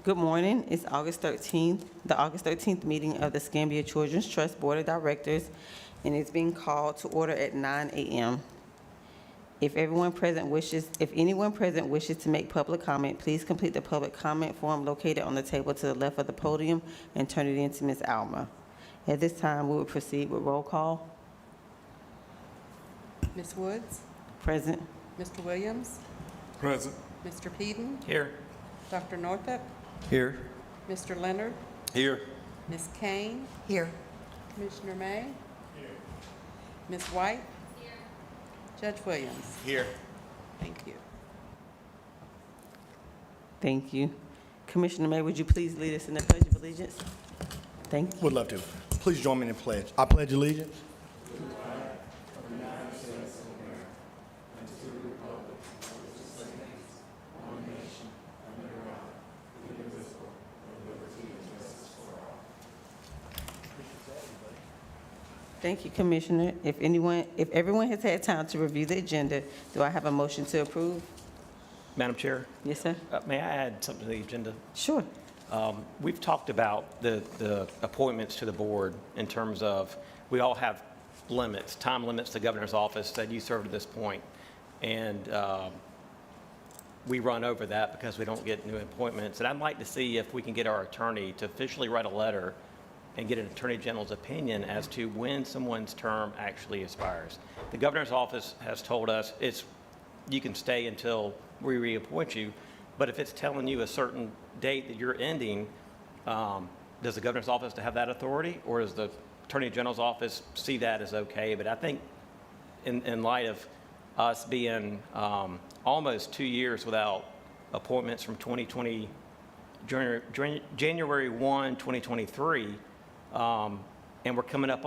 Good morning. It's August 13th, the August 13th meeting of the Scambia Children's Trust Board of Directors, and it's being called to order at 9 a.m. If anyone present wishes to make public comment, please complete the public comment form located on the table to the left of the podium and turn it in to Ms. Alma. At this time, we will proceed with roll call. Ms. Woods, Present. Mr. Williams, Present. Mr. Peden, Here. Dr. Northup, Here. Mr. Leonard, Here. Ms. Kane, Here. Commissioner May, Ms. White, Judge Williams. Here. Thank you. Thank you. Commissioner May, would you please lead us in the Pledge of Allegiance? Thank you. Would love to. Please join me in the pledge. I pledge allegiance. Thank you, Commissioner. If everyone has had time to review the agenda, do I have a motion to approve? Madam Chair, Yes, sir? may I add something to the agenda? Sure. We've talked about the appointments to the board in terms of, we all have limits, time limits to the governor's office that you served at this point. And we run over that because we don't get new appointments. And I'd like to see if we can get our attorney to officially write a letter and get an attorney general's opinion as to when someone's term actually expires. The governor's office has told us you can stay until we reappoint you, but if it's telling you a certain date that you're ending, does the governor's office have that authority, or does the attorney general's office see that as okay? But I think in light of us being almost 2 years without appointments from 2020, January 1, 2023, and we're coming up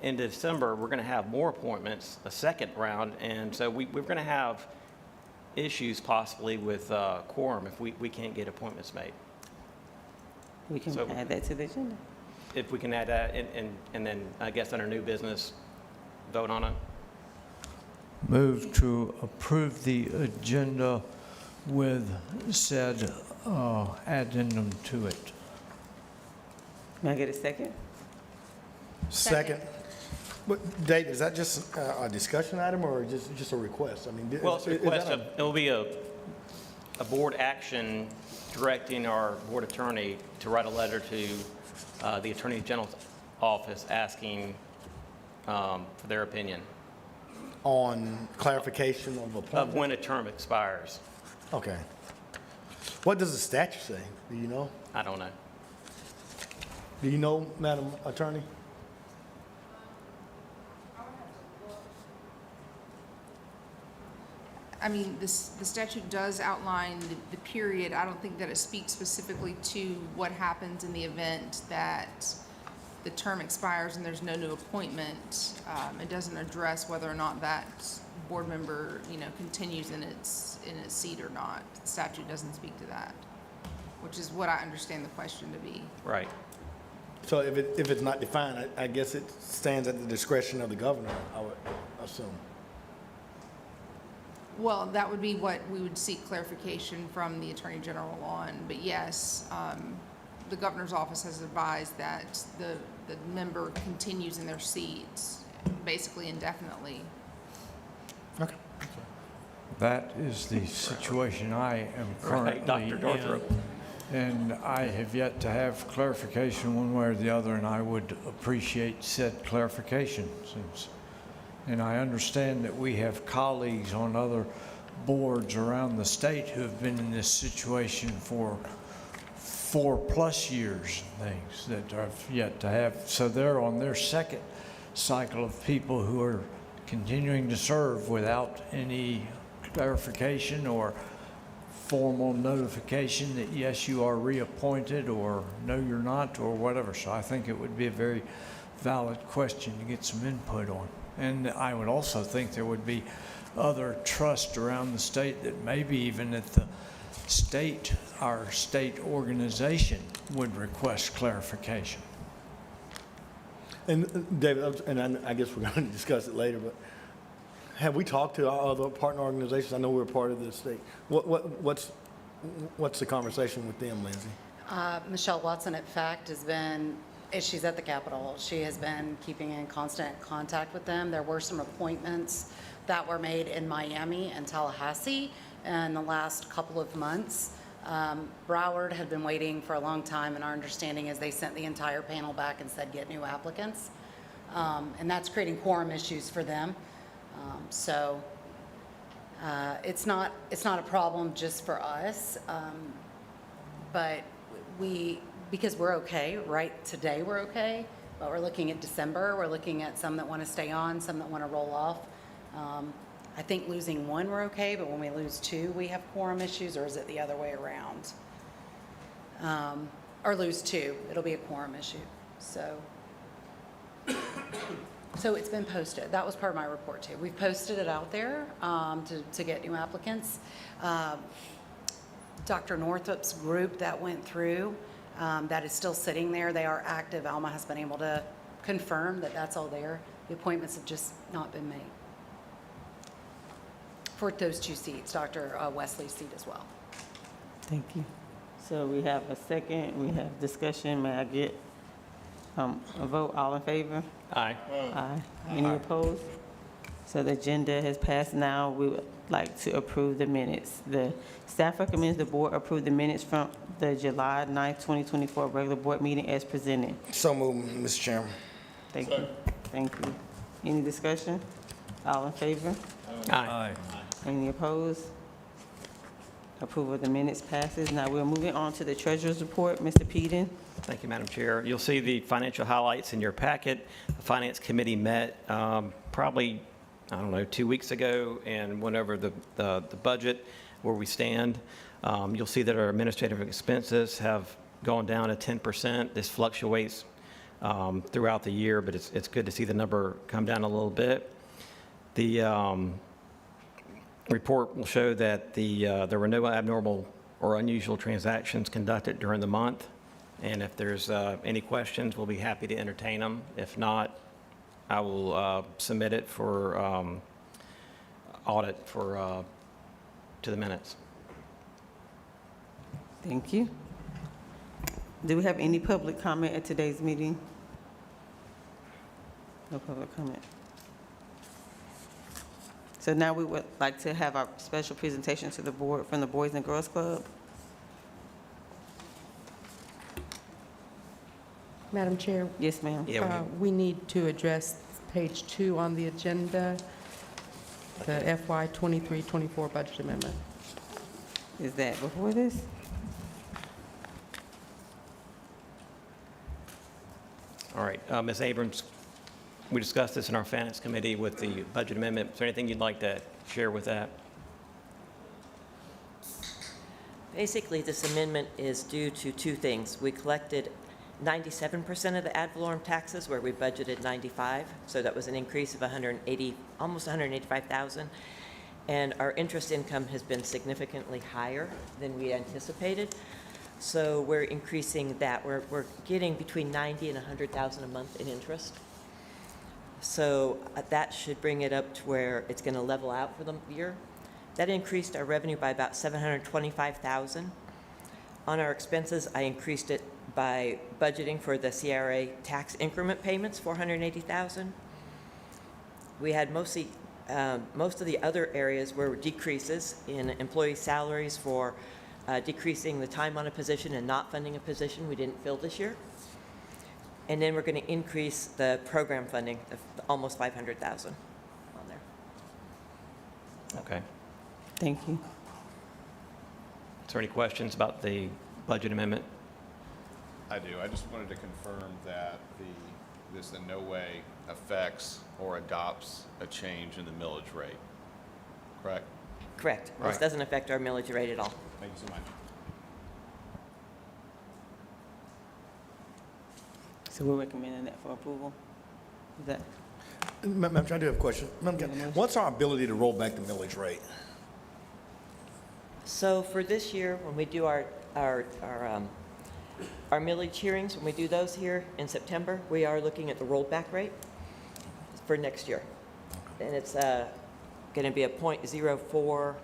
in December, we're going to have more appointments, a second round, and so we're going to have issues possibly with quorum if we can't get appointments made. We can So- add that to the agenda. If we can add that, and then I guess under new business, vote on it. Move to approve the agenda with said addendum to it. May I get a second? Second. But Dave, is that just a discussion item or just a request? I mean, Well, it's a is that request, it will be a board action directing our board attorney to write a letter to the Attorney General's office asking for their opinion on clarification of of appointment? when a term expires. Okay. What does the statute say? Do you know? I don't know. Do you know, Madam Attorney? I mean, the statute does outline the period. I don't think that it speaks specifically to what happens in the event that the term expires and there's no new appointment. It doesn't address whether or not that board member, continues in its seat or not. The statute doesn't speak to that, which is what I understand the question to be. Right. So if it's not defined, I guess it stands at the discretion of the governor, I would assume. Well, that would be what we would seek clarification from the Attorney General on. But yes, the governor's office has advised that the member continues in their seats basically indefinitely. Okay. That is the situation I am Right, currently Dr. Northrop. in. And I have yet to have clarification one way or the other, and I would appreciate said clarification. And I understand that we have colleagues on other boards around the state who have been in this situation for 4+ years, and things that have yet to have. So they're on their second cycle of people who are continuing to serve without any clarification or formal notification that yes, you are reappointed, or no, you're not, or whatever. So I think it would be a very valid question to get some input on. And I would also think there would be other trusts around the state that maybe even at the state, our state organization would request clarification. And David, and I guess we're going to discuss it later, but have we talked to our other partner organizations? I know we're part of the state. What's What's the conversation with them, Lindsay? Michelle Watson at FACT she's at the Capitol. She has been keeping in constant contact with them. There were some appointments that were made in Miami and Tallahassee in the last couple of months. Broward had been waiting for a long time, and our understanding is they sent the entire panel back and said, get new applicants. And that's creating quorum issues for them. It's not a problem just for us, but because we're okay, right today we're okay, but we're looking at December, we're looking at some that want to stay on, some that want to roll off. I think losing one we're okay, but when we lose two, we have quorum issues, or is it the other way around? Or lose two, it'll be a quorum issue, so. So it's been posted. That was part of my report too. We've posted it out there to get new applicants. Dr. Northup's group that went through, that is still sitting there. They are active. Alma has been able to confirm that that's all there. The appointments have just not been made for those two seats, Dr. Wesley's seat as well. Thank you. So we have a second, we have discussion. May I get a vote? All in favor? Aye. Aye. Any opposed? So the agenda has passed. Now we would like to approve the minutes. The staff recommends the board approve the minutes from the July 9th, 2024 regular board meeting as presented. So moved, Mr. Chairman. Thank you. Thank you. Any discussion? All in favor? Aye. Any opposed? Approval of the minutes passes. Now we're moving on to the treasurer's report. Mr. Peden. Thank you, Madam Chair. You'll see the financial highlights in your packet. The Finance Committee met probably, 2 weeks ago and went over the budget, where we stand. You'll see that our administrative expenses have gone down to 10%. This fluctuates throughout the year, but it's good to see the number come down a little bit. The report will show that there were no abnormal or unusual transactions conducted during the month. And if there's any questions, we'll be happy to entertain them. If not, I will submit it for audit to the minutes. Thank you. Do we have any public comment at today's meeting? No public comment. So now we would like to have our special presentation to the board from the Boys and Girls Club. Madam Chair, Yes, ma'am. Yeah, we need to address page 2 on the agenda, the FY 23-24 budget amendment. Is that before this? All right, Ms. Abrams, we discussed this in our Finance Committee with the budget amendment. Is there anything you'd like to share with that? Basically, this amendment is due to two things. We collected 97% of the ad valorem taxes, where we budgeted 95, so that was an increase of almost 185,000. And our interest income has been significantly higher than we anticipated, so we're increasing that. We're getting between 90 and 100,000 a month in interest. So that should bring it up to where it's going to level out for the year. That increased our revenue by about 725,000. On our expenses, I increased it by budgeting for the CRA tax increment payments, 480,000. We had most of the other areas were decreases in employee salaries for decreasing the time on a position and not funding a position we didn't fill this year. And then we're going to increase the program funding of almost 500,000 on there. Okay. Thank you. Is there any questions about the budget amendment? I do. I just wanted to confirm that this in no way affects or adopts a change in the millage rate, correct? Correct. This Right. doesn't affect our millage rate at all. Thank you so much. So we're recommending that for approval? Is that, Madam Chair, I do have a question. Madam Chair, what's our ability to roll back the millage rate? So for this year, when we do our millage hearings, when we do those here in September, we are looking at the rollback rate for next year. And it's going to be a .04,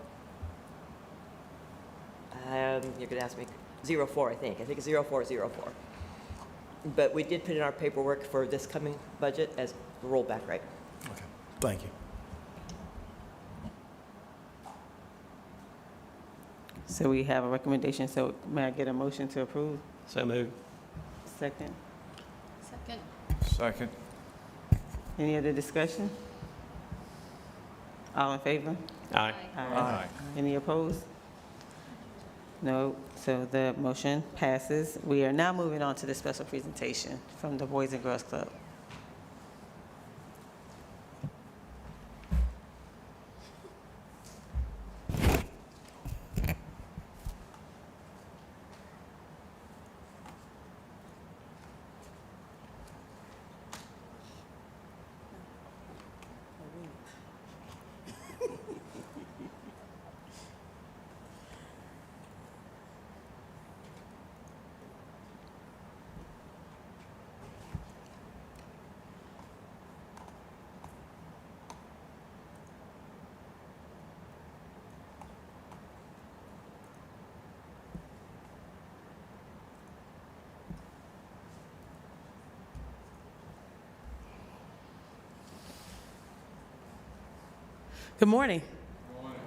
You're going to ask me, 04, I think it's 0404. But we did put in our paperwork for this coming budget as the rollback rate. Okay, thank you. So we have a recommendation, so may I get a motion to approve? So moved. Second. Second. Second. Any other discussion? All in favor? Aye. Aye. Any opposed? No, so the motion passes. We are now moving on to the special presentation from the Boys and Girls Club. Good morning.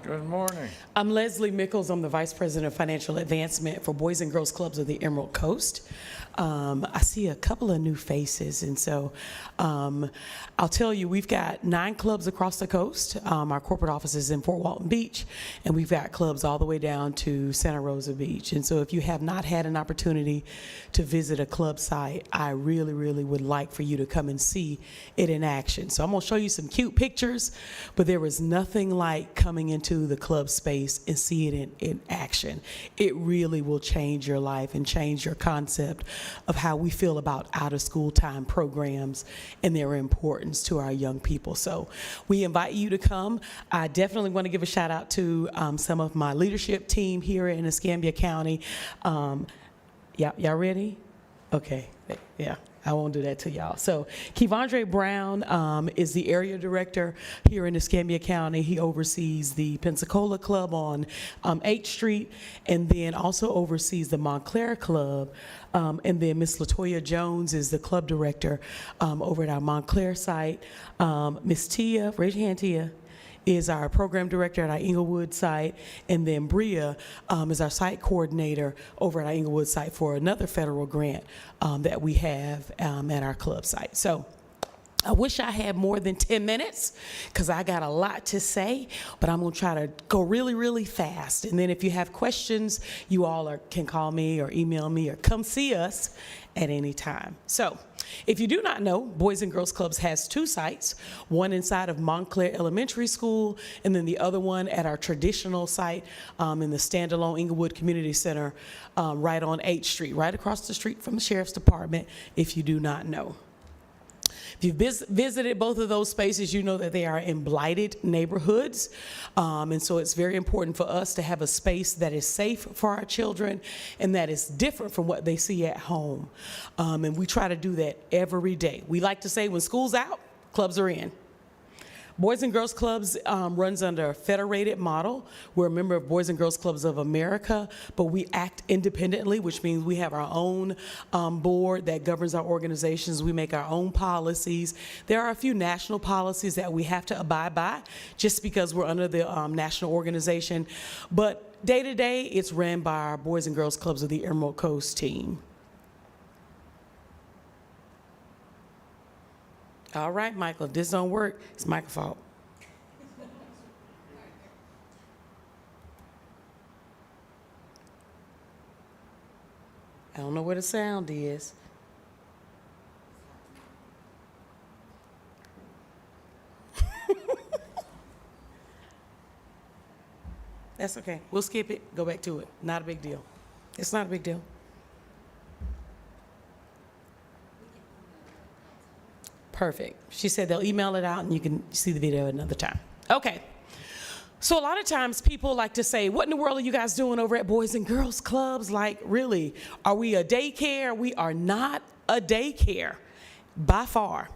Good morning. I'm Leslie Mickles. I'm the Vice President of Financial Advancement for Boys and Girls Clubs of the Emerald Coast. I see a couple of new faces, and so I'll tell you, we've got 9 clubs across the coast. Our corporate office is in Fort Walton Beach, and we've got clubs all the way down to Santa Rosa Beach. And so if you have not had an opportunity to visit a club site, I really, really would like for you to come and see it in action. So I'm going to show you some cute pictures, but there is nothing like coming into the club space and see it in action. It really will change your life and change your concept of how we feel about out-of-school time programs and their importance to our young people. So we invite you to come. I definitely want to give a shout out to some of my leadership team here in Escambia County. Y'all ready? Okay, yeah. I won't do that to y'all. So Kevondre Brown is the area director here in Escambia County. He oversees the Pensacola Club on 8th Street, and then also oversees the Montclair Club. And then Miss Latoya Jones is the club director over at our Montclair site. Miss Tia, raise your hand, Tia, is our program director at our Inglewood site, and then Bria is our site coordinator over at our Inglewood site for another federal grant that we have at our club site. So I wish I had more than 10 minutes because I got a lot to say, but I'm going to try to go really, really fast. And then if you have questions, you all can call me or email me or come see us at any time. So if you do not know, Boys and Girls Clubs has 2 sites, one inside of Montclair Elementary School, and then the other one at our traditional site in the standalone Inglewood Community Center right on 8th Street, right across the street from the Sheriff's Department, if you do not know. If you've visited both of those spaces, you know that they are in blighted neighborhoods. And so it's very important for us to have a space that is safe for our children and that is different from what they see at home. And we try to do that every day. We like to say when school's out, clubs are in. Boys and Girls Clubs runs under a federated model. We're a member of Boys and Girls Clubs of America, but we act independently, which means we have our own board that governs our organizations. We make our own policies. There are a few national policies that we have to abide by just because we're under the national organization. But day to day, it's ran by our Boys and Girls Clubs of the Emerald Coast team. All right, Michael, if this don't work, it's my fault. I don't know where the sound is. That's okay. We'll skip it, go back to it. Not a big deal. It's not a big deal. Perfect. She said they'll email it out and you can see the video another time. Okay. So a lot of times people like to say, what in the world are you guys doing over at Boys and Girls Clubs? Like, really, are we a daycare? We are not a daycare, by far.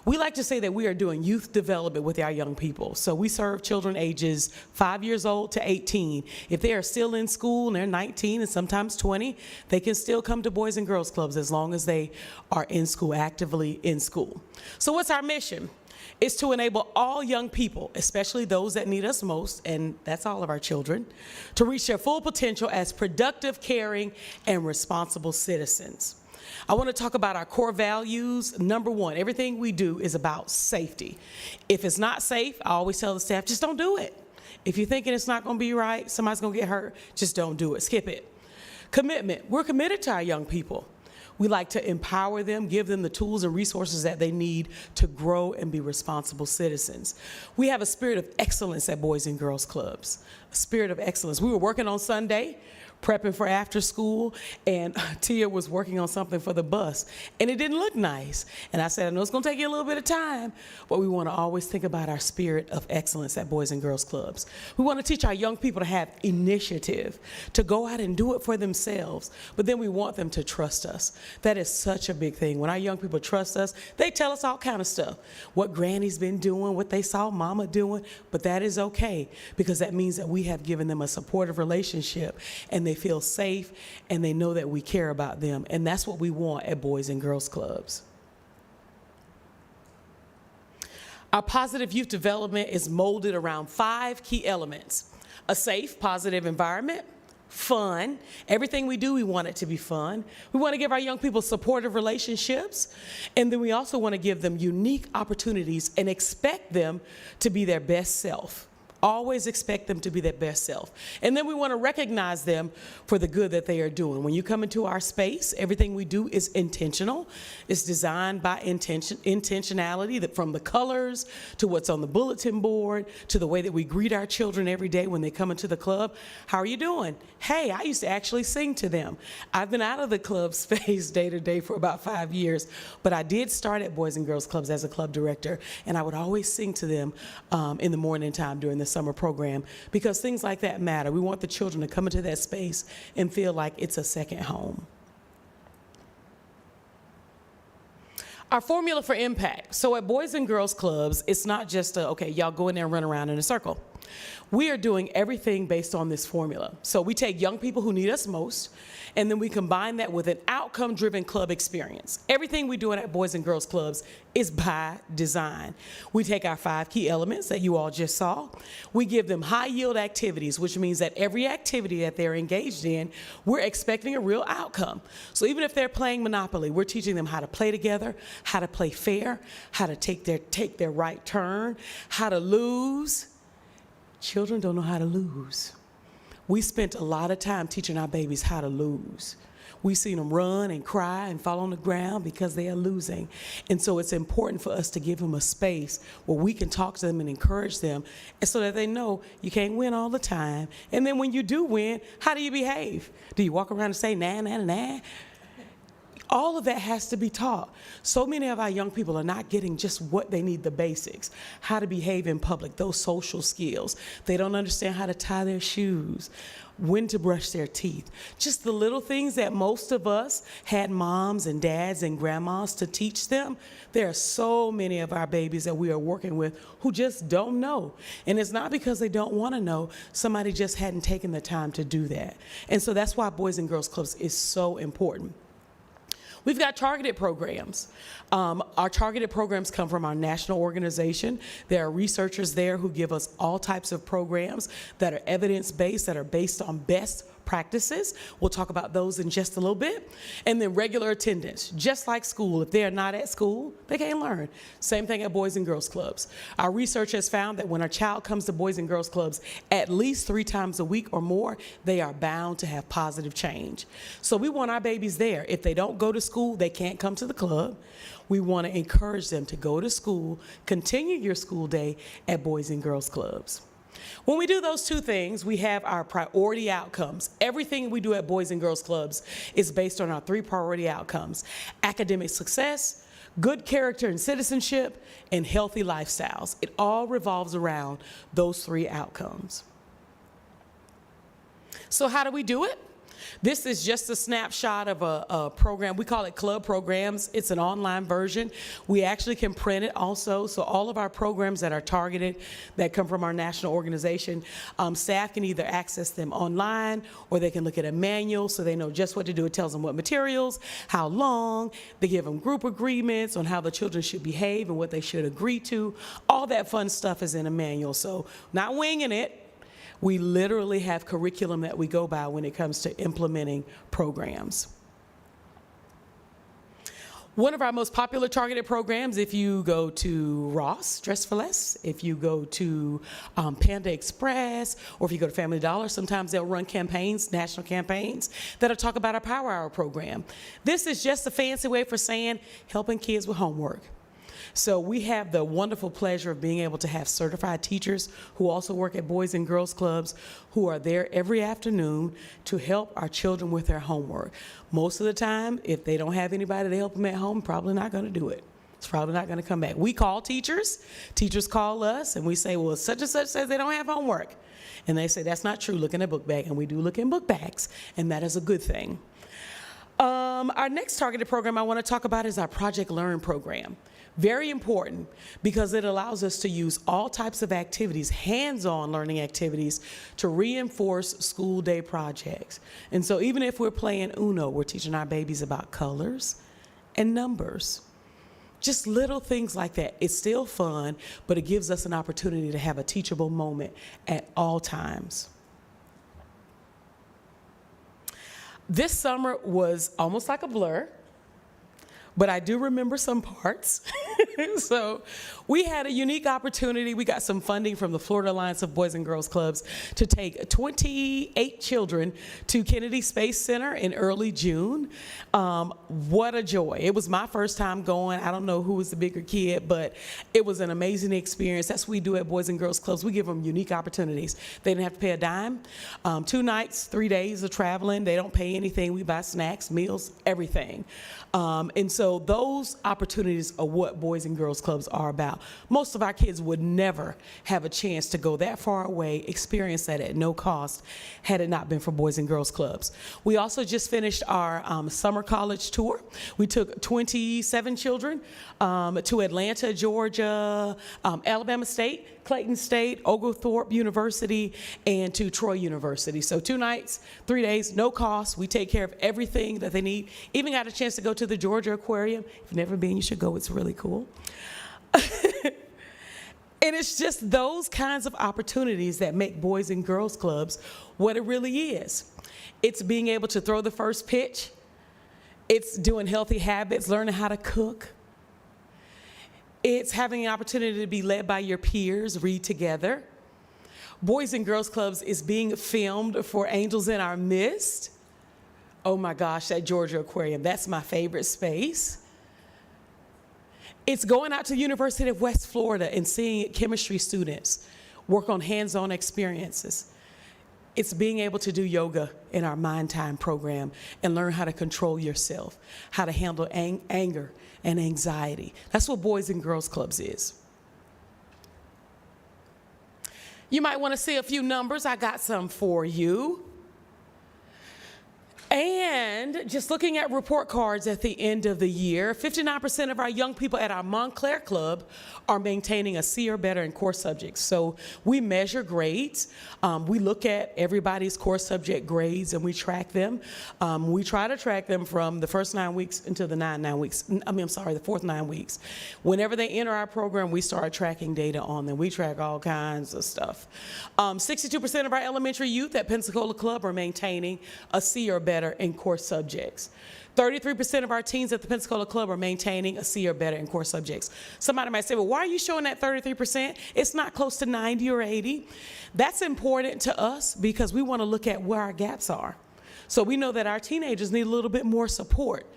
We like to say that we are doing youth development with our young people. So we serve children ages 5 years old to 18. If they are still in school and they're 19 and sometimes 20, they can still come to Boys and Girls Clubs as long as they are in school, actively in school. So what's our mission? It's to enable all young people, especially those that need us most, and that's all of our children, to reach their full potential as productive, caring, and responsible citizens. I want to talk about our core values. Number one, everything we do is about safety. If it's not safe, I always tell the staff, just don't do it. If you're thinking it's not going to be right, somebody's going to get hurt, just don't do it. Skip it. Commitment. We're committed to our young people. We like to empower them, give them the tools and resources that they need to grow and be responsible citizens. We have a spirit of excellence at Boys and Girls Clubs, a spirit of excellence. We were working on Sunday, prepping for after school, and Tia was working on something for the bus, and it didn't look nice. And I said, I know it's going to take you a little bit of time, but we want to always think about our spirit of excellence at Boys and Girls Clubs. We want to teach our young people to have initiative, to go out and do it for themselves, but then we want them to trust us. That is such a big thing. When our young people trust us, they tell us all kind of stuff, what Granny's been doing, what they saw Mama doing, but that is okay, because that means that we have given them a supportive relationship, and they feel safe, and they know that we care about them. And that's what we want at Boys and Girls Clubs. Our positive youth development is molded around 5 key elements: a safe, positive environment, fun. Everything we do, we want it to be fun. We want to give our young people supportive relationships, and then we also want to give them unique opportunities and expect them to be their best self. Always expect them to be their best self. And then we want to recognize them for the good that they are doing. When you come into our space, everything we do is intentional. It's designed by intentionality, that from the colors to what's on the bulletin board to the way that we greet our children every day when they come into the club. How are you doing? Hey, I used to actually sing to them. I've been out of the club space day to day for about 5 years, but I did start at Boys and Girls Clubs as a club director, and I would always sing to them in the morning time during the summer program, because things like that matter. We want the children to come into that space and feel like it's a second home. Our formula for impact. So at Boys and Girls Clubs, it's not just okay, y'all go in there and run around in a circle. We are doing everything based on this formula. So we take young people who need us most, and then we combine that with an outcome-driven club experience. Everything we do at Boys and Girls Clubs is by design. We take our 5 key elements that you all just saw. We give them high-yield activities, which means that every activity that they're engaged in, we're expecting a real outcome. So even if they're playing Monopoly, we're teaching them how to play together, how to play fair, how to take their right turn, how to lose. Children don't know how to lose. We spent a lot of time teaching our babies how to lose. We've seen them run and cry and fall on the ground because they are losing. And so it's important for us to give them a space where we can talk to them and encourage them, and so that they know you can't win all the time. And then when you do win, how do you behave? Do you walk around and say, nah, nah, nah? All of that has to be taught. So many of our young people are not getting just what they need, the basics, how to behave in public, those social skills. They don't understand how to tie their shoes, when to brush their teeth. Just the little things that most of us had moms and dads and grandmas to teach them. There are so many of our babies that we are working with who just don't know. And it's not because they don't want to know. Somebody just hadn't taken the time to do that. And so that's why Boys and Girls Clubs is so important. We've got targeted programs. Our targeted programs come from our national organization. There are researchers there who give us all types of programs that are evidence-based, that are based on best practices. We'll talk about those in just a little bit. And then regular attendance, just like school. If they're not at school, they can't learn. Same thing at Boys and Girls Clubs. Our research has found that when a child comes to Boys and Girls Clubs at least 3 times a week or more, they are bound to have positive change. So we want our babies there. If they don't go to school, they can't come to the club. We want to encourage them to go to school, continue your school day at Boys and Girls Clubs. When we do those 2 things, we have our priority outcomes. Everything we do at Boys and Girls Clubs is based on our 3 priority outcomes: academic success, good character and citizenship, and healthy lifestyles. It all revolves around those 3 outcomes. So how do we do it? This is just a snapshot of a program. We call it Club Programs. It's an online version. We actually can print it also. So all of our programs that are targeted, that come from our national organization, staff can either access them online or they can look at a manual so they know just what to do. It tells them what materials, how long. They give them group agreements on how the children should behave and what they should agree to. All that fun stuff is in a manual. So not winging it. We literally have curriculum that we go by when it comes to implementing programs. One of our most popular targeted programs, if you go to Ross Dress for Less, if you go to Panda Express, or if you go to Family Dollar, sometimes they'll run campaigns, national campaigns, that'll talk about our Power Hour program. This is just a fancy way for saying helping kids with homework. So we have the wonderful pleasure of being able to have certified teachers who also work at Boys and Girls Clubs who are there every afternoon to help our children with their homework. Most of the time, if they don't have anybody to help them at home, probably not going to do it. It's probably not going to come back. We call teachers. Teachers call us, and we say, well, such and such says they don't have homework. And they say, that's not true. Look in a book bag. And we do look in book bags, and that is a good thing. Our next targeted program I want to talk about is our Project Learn program. Very important because it allows us to use all types of activities, hands-on learning activities, to reinforce school day projects. And so even if we're playing Uno, we're teaching our babies about colors and numbers. Just little things like that. It's still fun, but it gives us an opportunity to have a teachable moment at all times. This summer was almost like a blur, but I do remember some parts. So we had a unique opportunity. We got some funding from the Florida Alliance of Boys and Girls Clubs to take 28 children to Kennedy Space Center in early June. What a joy. It was my first time going. I don't know who was the bigger kid, but it was an amazing experience. That's what we do at Boys and Girls Clubs. We give them unique opportunities. They didn't have to pay a dime. 2 nights, 3 days of traveling. They don't pay anything. We buy snacks, meals, everything. And so those opportunities are what Boys and Girls Clubs are about. Most of our kids would never have a chance to go that far away, experience that at no cost, had it not been for Boys and Girls Clubs. We also just finished our summer college tour. We took 27 children to Atlanta, Georgia, Alabama State, Clayton State, Oglethorpe University, and to Troy University. So 2 nights, 3 days, no cost. We take care of everything that they need. Even got a chance to go to the Georgia Aquarium. If you've never been, you should go. It's really cool. And it's just those kinds of opportunities that make Boys and Girls Clubs what it really is. It's being able to throw the first pitch. It's doing healthy habits, learning how to cook. It's having an opportunity to be led by your peers, read together. Boys and Girls Clubs is being filmed for Angels in Our Midst. Oh my gosh, that Georgia Aquarium, that's my favorite space. It's going out to the University of West Florida and seeing chemistry students work on hands-on experiences. It's being able to do yoga in our Mind Time program and learn how to control yourself, how to handle anger and anxiety. That's what Boys and Girls Clubs is. You might want to see a few numbers. I got some for you. And just looking at report cards at the end of the year, 59% of our young people at our Montclair Club are maintaining a C or better in core subjects. So we measure grades. We look at everybody's core subject grades and we track them. We try to track them from the first 9 weeks until the the fourth 9 weeks. Whenever they enter our program, we start tracking data on them. We track all kinds of stuff. 62% of our elementary youth at Pensacola Club are maintaining a C or better in core subjects. 33% of our teens at the Pensacola Club are maintaining a C or better in core subjects. Somebody might say, well, why are you showing that 33%? It's not close to 90 or 80. That's important to us because we want to look at where our gaps are. So we know that our teenagers need a little bit more support,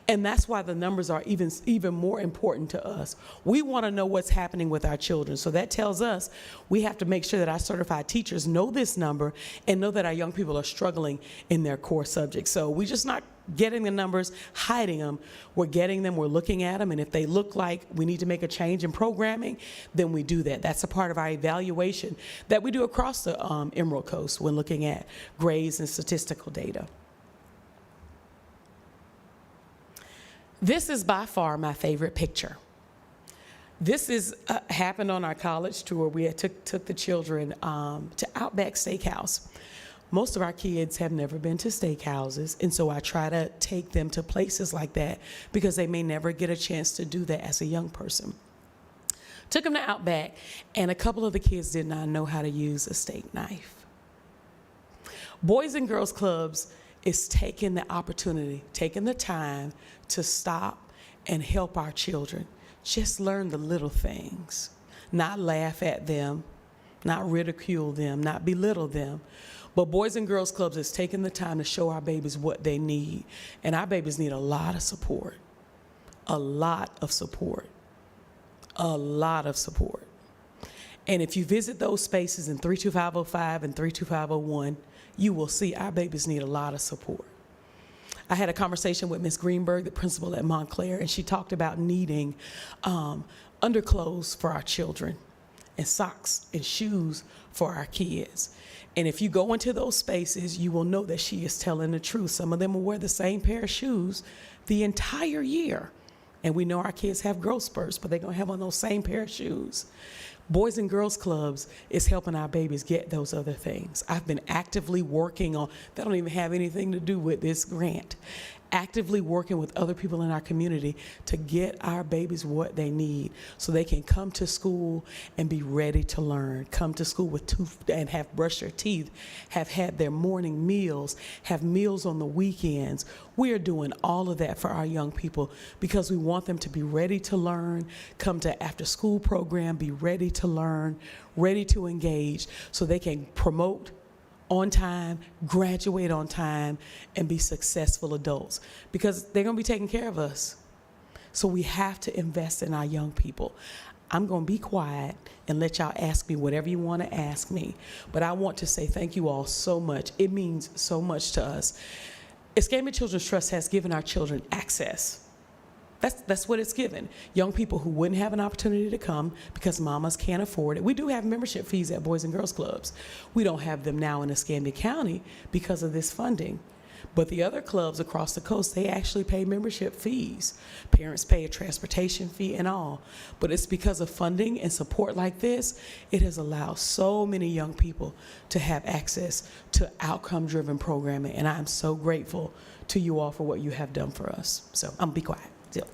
and that's why the numbers are even more important to us. We want to know what's happening with our children, so that tells us we have to make sure that our certified teachers know this number and know that our young people are struggling in their core subjects. So we're just not getting the numbers, hiding them. We're getting them, we're looking at them, and if they look like we need to make a change in programming, then we do that. That's a part of our evaluation that we do across the Emerald Coast when looking at grades and statistical data. This is by far my favorite picture. This is happened on our college tour. We had took the children to Outback Steakhouse. Most of our kids have never been to steakhouses, and so I try to take them to places like that because they may never get a chance to do that as a young person. Took them to Outback, and a couple of the kids did not know how to use a steak knife. Boys and Girls Clubs is taking the opportunity, taking the time to stop and help our children. Just learn the little things, not laugh at them, not ridicule them, not belittle them. But Boys and Girls Clubs is taking the time to show our babies what they need. And our babies need a lot of support, a lot of support, a lot of support. And if you visit those spaces in 32505 and 32501, you will see our babies need a lot of support. I had a conversation with Ms. Greenberg, the principal at Montclair, and she talked about needing underclothes for our children and socks and shoes for our kids. And if you go into those spaces, you will know that she is telling the truth. Some of them will wear the same pair of shoes the entire year. And we know our kids have growth spurts, but they're going to have on those same pair of shoes. Boys and Girls Clubs is helping our babies get those other things. I've been actively working on, that don't even have anything to do with this grant, actively working with other people in our community to get our babies what they need so they can come to school and be ready to learn, come to school with tooth and have brushed their teeth, have had their morning meals, have meals on the weekends. We are doing all of that for our young people because we want them to be ready to learn, come to after school program, be ready to learn, ready to engage so they can promote on time, graduate on time, and be successful adults because they're going to be taking care of us. So we have to invest in our young people. I'm going to be quiet and let y'all ask me whatever you want to ask me, but I want to say thank you all so much. It means so much to us. Escambia Children's Trust has given our children access. That's what it's given. Young people who wouldn't have an opportunity to come because mamas can't afford it. We do have membership fees at Boys and Girls Clubs. We don't have them now in Escambia County because of this funding. But the other clubs across the coast, they actually pay membership fees. Parents pay a transportation fee and all. But it's because of funding and support like this, it has allowed so many young people to have access to outcome-driven programming. And I'm so grateful to you all for what you have done for us. So I'm gonna be quiet. Still.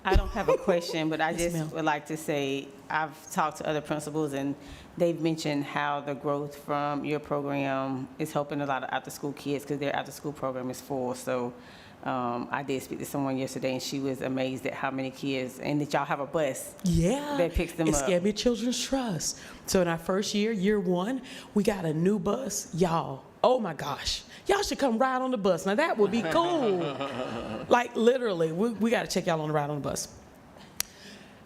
I don't have a question, but I Yes, just ma'am. would like to say, I've talked to other principals, and they've mentioned how the growth from your program is helping a lot of after-school kids because their after-school program is full. So I did speak to someone yesterday, and she was amazed at how many kids, and that y'all have a bus Yeah. that picks them up. Escambia Children's Trust. So in our first year, year one, we got a new bus. Y'all, oh my gosh. Y'all should come ride on the bus. Now that would be cool. Like literally, we got to check y'all on the ride on the bus.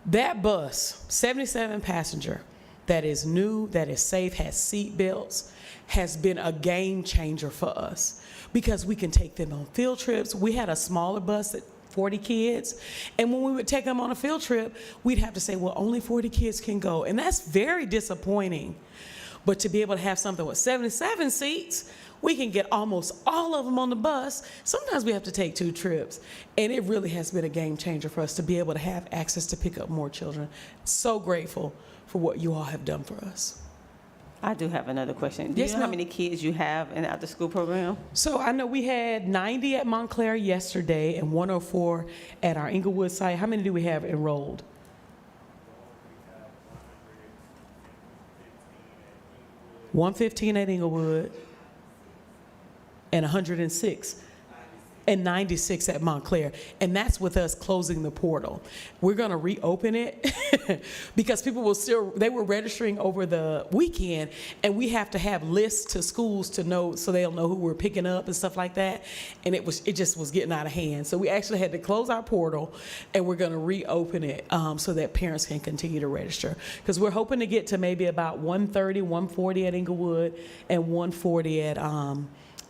That bus, 77 passenger, that is new, that is safe, has seat belts, has been a game changer for us because we can take them on field trips. We had a smaller bus at 40 kids, and when we would take them on a field trip, we'd have to say, well, only 40 kids can go, and that's very disappointing. But to be able to have something with 77 seats, we can get almost all of them on the bus. Sometimes we have to take 2 trips. And it really has been a game changer for us to be able to have access to pick up more children. So grateful for what you all have done for us. I do have another question. Do Yes, you know how ma'am. many kids you have in the after-school program? So I know we had 90 at Montclair yesterday and 104 at our Inglewood site. How many do we have enrolled? $115 at Inglewood and 106 and 96 at Montclair. And that's with us closing the portal. We're going to reopen it because people will still, they were registering over the weekend, and we have to have lists to schools to know, so they'll know who we're picking up and stuff like that. And it just was getting out of hand. So we actually had to close our portal, and we're going to reopen it so that parents can continue to register. Because we're hoping to get to maybe about 130, 140 at Inglewood and 140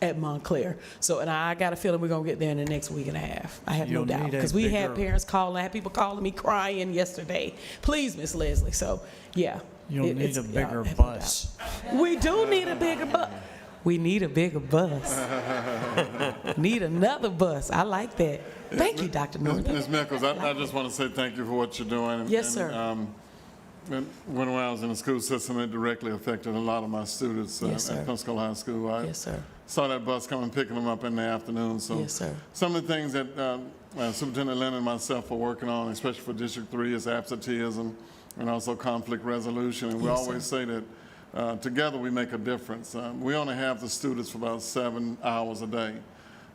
at Montclair. So, and I got a feeling we're going to get there in the next week and a half. I have no You'll doubt. need a Because we had bigger- parents calling, I had people calling me crying yesterday. Please, Miss Leslie. So, yeah. You'll need it's- a yeah, bigger I have no bus. doubt. We do need a bigger bus. We need a bigger bus. Need another bus. I like that. Thank you, Dr. Norton. Ms. Nichols, I just want to say thank you for what you're doing. Yes, sir. When I was in the school system, it directly affected a lot of my students Yes, sir. at Pensacola High School. I Yes, sir. saw that bus coming, picking them up in the afternoon. So Yes, sir. some of the things that Superintendent Lennon and myself are working on, especially for District 3, is absenteeism and also conflict resolution. And we Yes, sir. always say that together we make a difference. We only have the students for about 7 hours a day.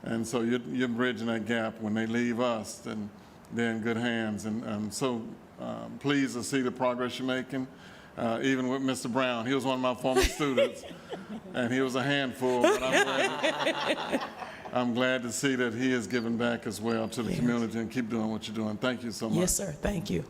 And so you're bridging that gap. When they leave us, then they're in good hands. And so pleased to see the progress you're making. Even with Mr. Brown, he was one of my former students, and he was a handful, but I'm glad to see that he is giving back as well to the community, and keep doing what you're doing. Thank you so much. Yes, sir. Thank you.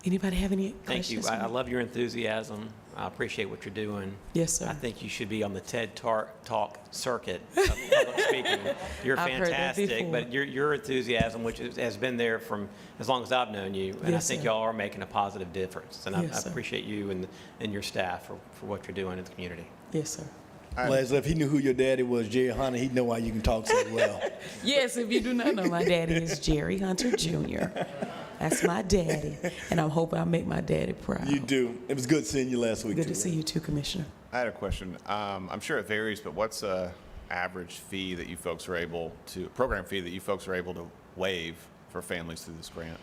Anybody have any Thank you. questions? I love your enthusiasm. I appreciate what you're doing. Yes, sir. I think you should be on the TED Talk circuit of public speaking. You're I've heard that fantastic, before. but your enthusiasm, which has been there from as long as I've known you, and Yes, I think sir. y'all are making a positive difference. And I Yes, sir. appreciate you and your staff for what you're doing in the community. Yes, sir. Leslie, if he knew who your daddy was, Jerry Hunter, he'd know why you can talk so well. Yes, if you do not know, my daddy is Jerry Hunter Jr. That's my daddy, and I'm hoping I make my daddy proud. You do. It was good seeing you last week, Good too. to see you too, Commissioner. I had a question. I'm sure it varies, but what's a average fee that you folks are able to, program fee that you folks are able to waive for families through this grant?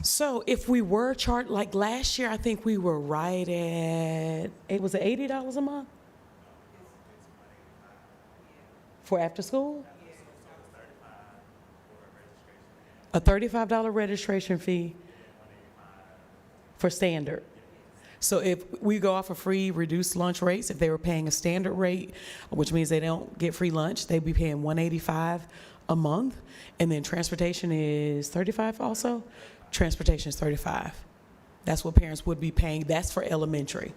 So if we were charged, like last year, I think we were right at, it was $80 a month? For after school? A $35 registration fee for standard. So if we go off of free reduced lunch rates, if they were paying a standard rate, which means they don't get free lunch, they'd be paying $185 a month. And then transportation is $35 also? Transportation is $35. That's what parents would be paying. That's for elementary.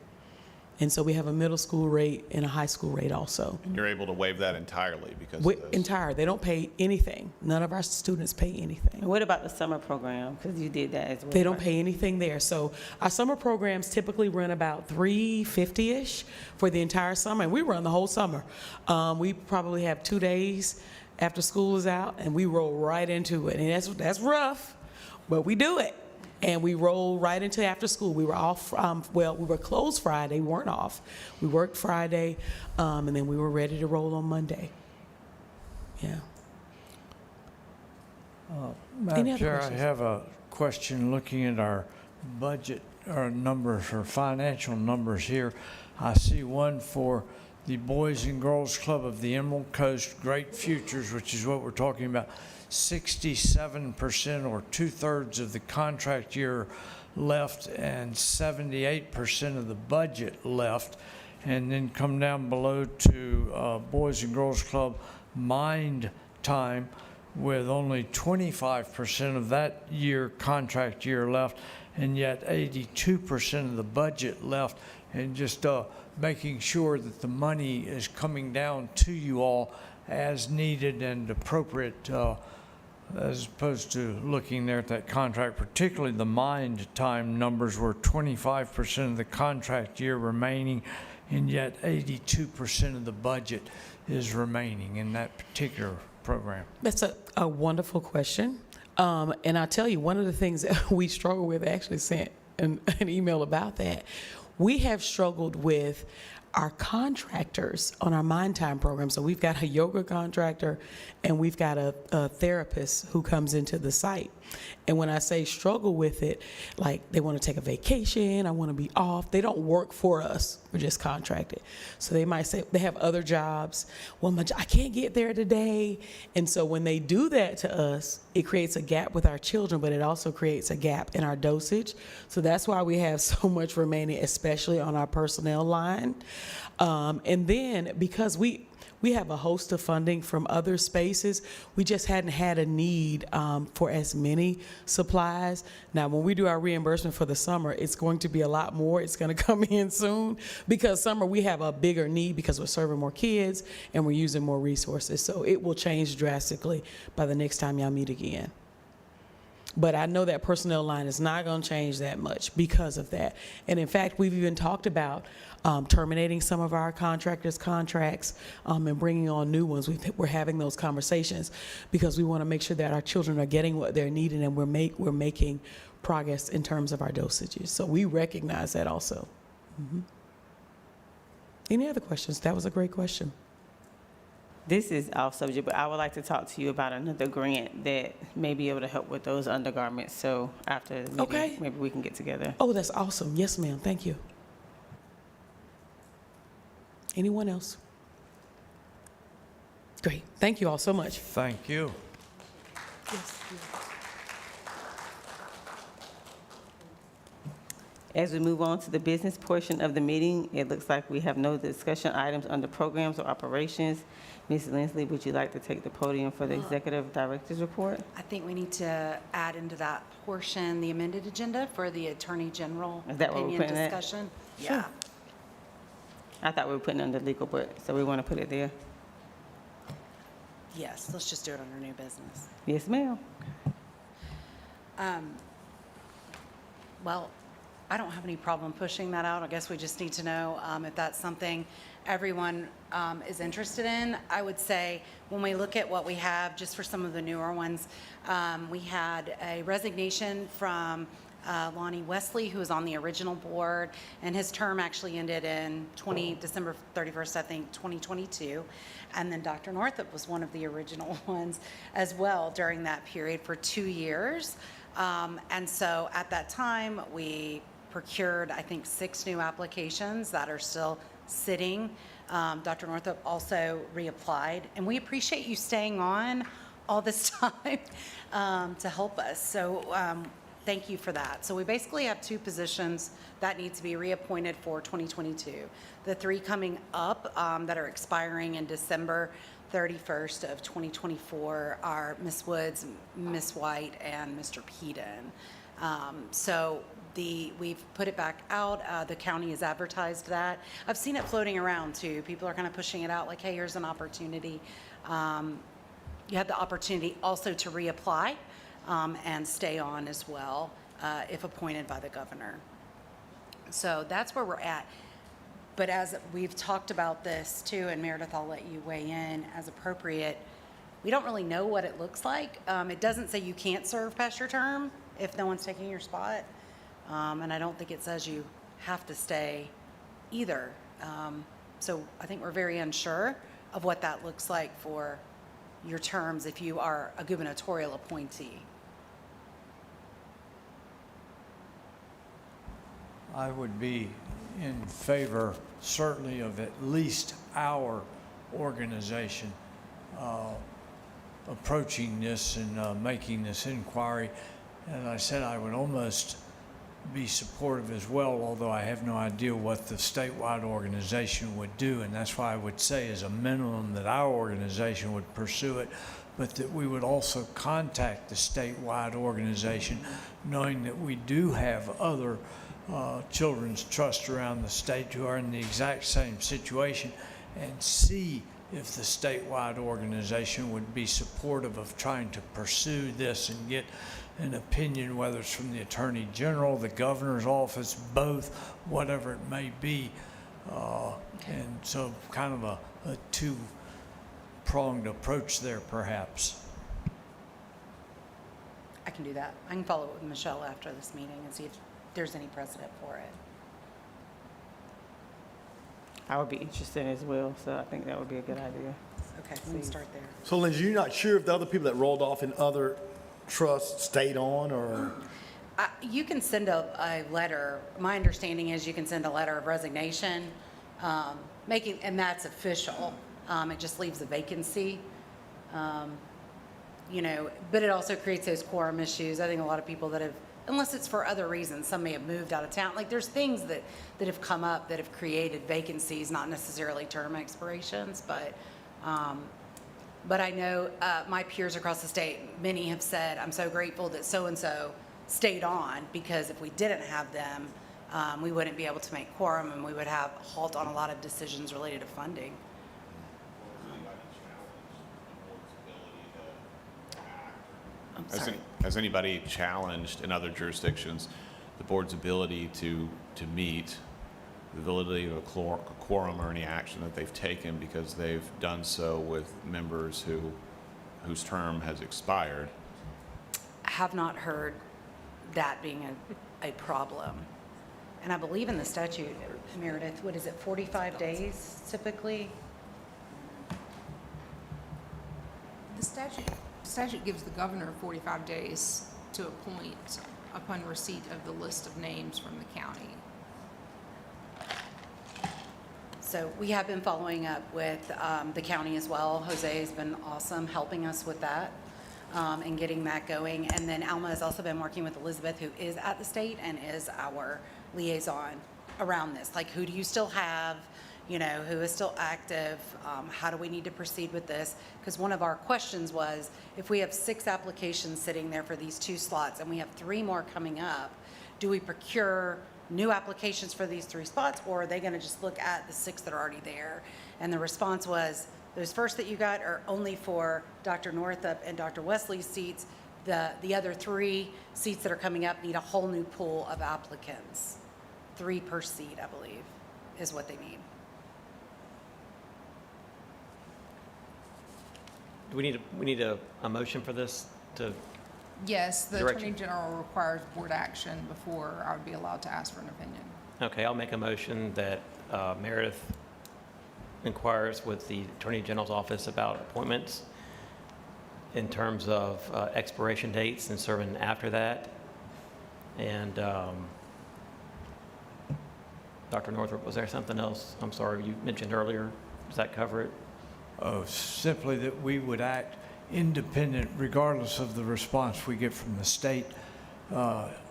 And so we have a middle school rate and a high school rate also. And you're able to waive that entirely because of this? Entire, they don't pay anything. None of our students pay anything. And what about the summer program? Because you did that as well. They don't pay anything there. So our summer programs typically run about $350-ish for the entire summer, and we run the whole summer. We probably have 2 days after school is out, and we roll right into it. And that's rough, but we do it. And we roll right into after school. We were off, we were closed Friday, we weren't off. We worked Friday, and then we were ready to roll on Monday. Yeah. Any Madam other Chair, I questions? have a question looking at our budget, our numbers, or financial numbers here. I see one for the Boys and Girls Club of the Emerald Coast Great Futures, which is what we're talking about. 67% or 2/3 of the contract year left and 78% of the budget left. And then come down below to Boys and Girls Club Mind Time with only 25% of that year, contract year left, and yet 82% of the budget left. And just making sure that the money is coming down to you all as needed and appropriate, as opposed to looking there at that contract, particularly the Mind Time numbers were 25% of the contract year remaining, and yet 82% of the budget is remaining in that particular program. That's a wonderful question. And I'll tell you, one of the things that we struggle with, I actually sent an email about that. We have struggled with our contractors on our Mind Time program. So we've got a yoga contractor and we've got a therapist who comes into the site. And when I say struggle with it, like they want to take a vacation, I want to be off. They don't work for us. We're just contracted. So they might say they have other jobs. Well, I can't get there today. And so when they do that to us, it creates a gap with our children, but it also creates a gap in our dosage. So that's why we have so much remaining, especially on our personnel line. And then because we have a host of funding from other spaces, we just hadn't had a need for as many supplies. Now, when we do our reimbursement for the summer, it's going to be a lot more. It's going to come in soon because summer we have a bigger need because we're serving more kids and we're using more resources. So it will change drastically by the next time y'all meet again. But I know that personnel line is not going to change that much because of that. And in fact, we've even talked about terminating some of our contractors' contracts and bringing on new ones. We're having those conversations because we want to make sure that our children are getting what they're needing, and we're making progress in terms of our dosages. So we recognize that also. Any other questions? That was a great question. This is off subject, but I would like to talk to you about another grant that may be able to help with those undergarments. So after the meeting, Okay. maybe we can get together. Oh, that's awesome. Yes, ma'am. Thank you. Anyone else? Great. Thank you all so much. Thank you. As we move on to the business portion of the meeting, it looks like we have no discussion items under programs or operations. Ms. Linsley, would you like to take the podium for the executive director's report? I think we need to add into that portion the amended agenda for the Attorney General Is that what we're opinion putting it? discussion. Yeah. I thought we were putting it under legal, but, so we want to put it there? Yes, let's just do it under new business. Yes, ma'am. Well, I don't have any problem pushing that out. I guess we just need to know if that's something everyone is interested in. I would say when we look at what we have, just for some of the newer ones, we had a resignation from Lonnie Wesley, who was on the original board, and his term actually ended in December 31st, I think, 2022. And then Dr. Northup was one of the original ones as well during that period for 2 years. And so at that time, we procured, I think, 6 new applications that are still sitting. Dr. Northup also reapplied, and we appreciate you staying on all this time to help us. So thank you for that. So we basically have 2 positions that need to be reappointed for 2022. The 3 coming up that are expiring in December 31st of 2024 are Ms. Woods, Ms. White, and Mr. Peden. So we've put it back out. The county has advertised that. I've seen it floating around too. People are kind of pushing it out like, hey, here's an opportunity. You have the opportunity also to reapply and stay on as well if appointed by the governor. So that's where we're at. But as we've talked about this too, and Meredith, I'll let you weigh in as appropriate, we don't really know what it looks like. It doesn't say you can't serve past your term if no one's taking your spot. And I don't think it says you have to stay either. So I think we're very unsure of what that looks like for your terms if you are a gubernatorial appointee. I would be in favor, certainly, of at least our organization approaching this and making this inquiry. As I said, I would almost be supportive as well, although I have no idea what the statewide organization would do, and that's why I would say as a minimum that our organization would pursue it, but that we would also contact the statewide organization, knowing that we do have other children's trusts around the state who are in the exact same situation, and see if the statewide organization would be supportive of trying to pursue this and get an opinion, whether it's from the Attorney General, the Governor's office, both, whatever it may be. And so kind of a 2-pronged approach there, perhaps. I can do that. I can follow up with Michelle after this meeting and see if there's any precedent for it. I would be interested as well, so I think that would be a good idea. Okay, let me start there. So Lindsay, you're not sure if the other people that rolled off in other trusts stayed on, or? You can send a letter. My understanding is you can send a letter of resignation, and that's official. It just leaves a vacancy. But it also creates those quorum issues. I think a lot of people that have, unless it's for other reasons, some may have moved out of town. Like there's things that have come up that have created vacancies, not necessarily term expirations, but I know my peers across the state, many have said, I'm so grateful that so-and-so stayed on, because if we didn't have them, we wouldn't be able to make quorum, and we would have halt on a lot of decisions related to funding. sorry. Has anybody challenged in other jurisdictions the board's ability to meet the validity of a quorum or any action that they've taken because they've done so with members whose term has expired? Have not heard that being a problem. And I believe in the statute, Meredith, what is it, 45 days typically? The statute gives the governor 45 days to appoint upon receipt of the list of names from the county. So we have been following up with the county as well. Jose has been awesome helping us with that and getting that going. And then Alma has also been working with Elizabeth, who is at the state and is our liaison around this. Like, who do you still have? You know, who is still active? How do we need to proceed with this? Because one of our questions was, if we have 6 applications sitting there for these 2 slots and we have 3 more coming up, do we procure new applications for these 3 spots, or are they going to just look at the 6 that are already there? And the response was, those first that you got are only for Dr. Northup and Dr. Wesley's seats. The other 3 seats that are coming up need a whole new pool of applicants. 3 per seat, I believe, is what they need. Do we need a motion for this to, Yes, the Direction. Attorney General requires board action before I would be allowed to ask for an opinion. okay, I'll make a motion that Meredith inquires with the Attorney General's office about appointments in terms of expiration dates and serving after that. And Dr. Northrop, was there something else? I'm sorry, you mentioned earlier. Does that cover it? Simply that we would act independent regardless of the response we get from the state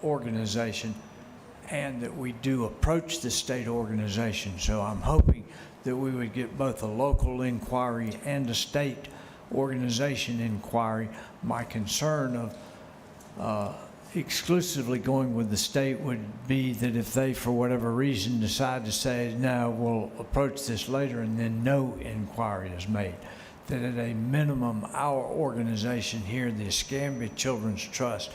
organization, and that we do approach the state organization. So I'm hoping that we would get both a local inquiry and a state organization inquiry. My concern of exclusively going with the state would be that if they, for whatever reason, decide to say, no, we'll approach this later, and then no inquiry is made, that at a minimum, our organization here, the Escambia Children's Trust,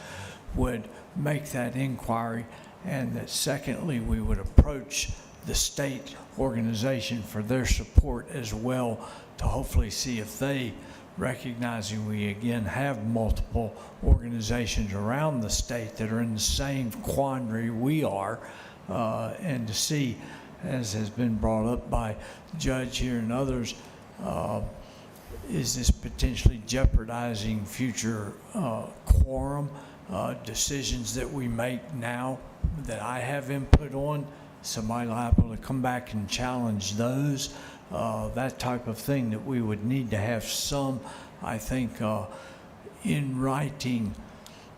would make that inquiry, and that secondly, we would approach the state organization for their support as well, to hopefully see if they, recognizing we again have multiple organizations around the state that are in the same quandary we are, and to see, as has been brought up by the judge here and others, is this potentially jeopardizing future quorum decisions that we make now that I have input on? Somebody liable to come back and challenge those, that type of thing, that we would need to have some, I think, in writing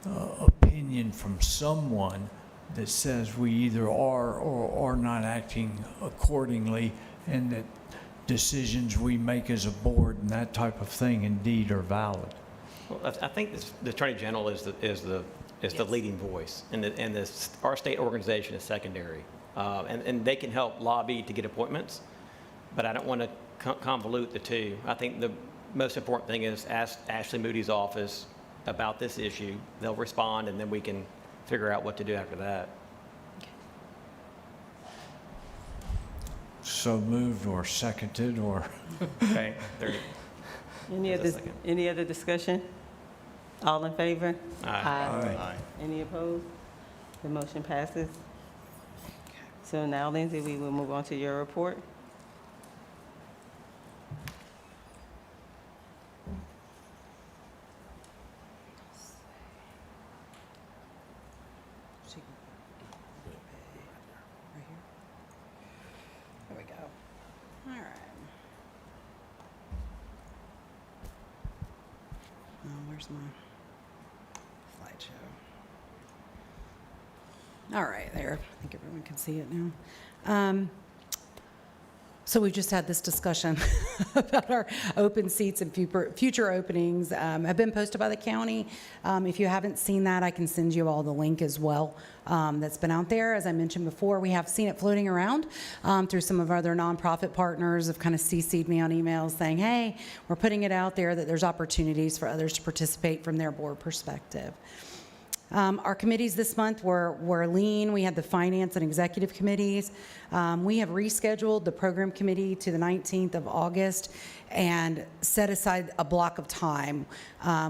opinion from someone that says we either are or are not acting accordingly, and that decisions we make as a board and that type of thing indeed are valid. Well, I think the Attorney General is the leading voice, and our state organization is secondary. And they can help lobby to get appointments, but I don't want to convolute the two. I think the most important thing is ask Ashley Moody's office about this issue. They'll respond, and then we can figure out what to do after that. So moved or seconded or? Okay. There. Any other discussion? All in favor? Aye. Aye. Any opposed? The motion passes. So now, Lindsay, we will move on to your report. There we go. All right. Where's my slideshow? All right, there. I think everyone can see it now. So we've just had this discussion about our open seats and future openings have been posted by the county. If you haven't seen that, I can send you all the link as well that's been out there. As I mentioned before, we have seen it floating around through some of our other nonprofit partners have kind of CC'd me on emails saying, hey, we're putting it out there that there's opportunities for others to participate from their board perspective. Our committees this month were lean. We had the finance and executive committees. We have rescheduled the program committee to the 19th of August and set aside a block of time.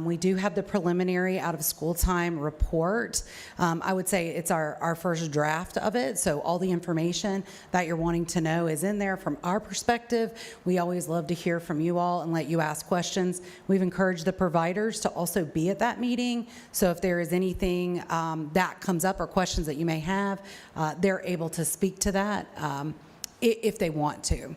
We do have the preliminary out of school time report. I would say it's our first draft of it, so all the information that you're wanting to know is in there from our perspective. We always love to hear from you all and let you ask questions. We've encouraged the providers to also be at that meeting, so if there is anything that comes up or questions that you may have, they're able to speak to that if they want to.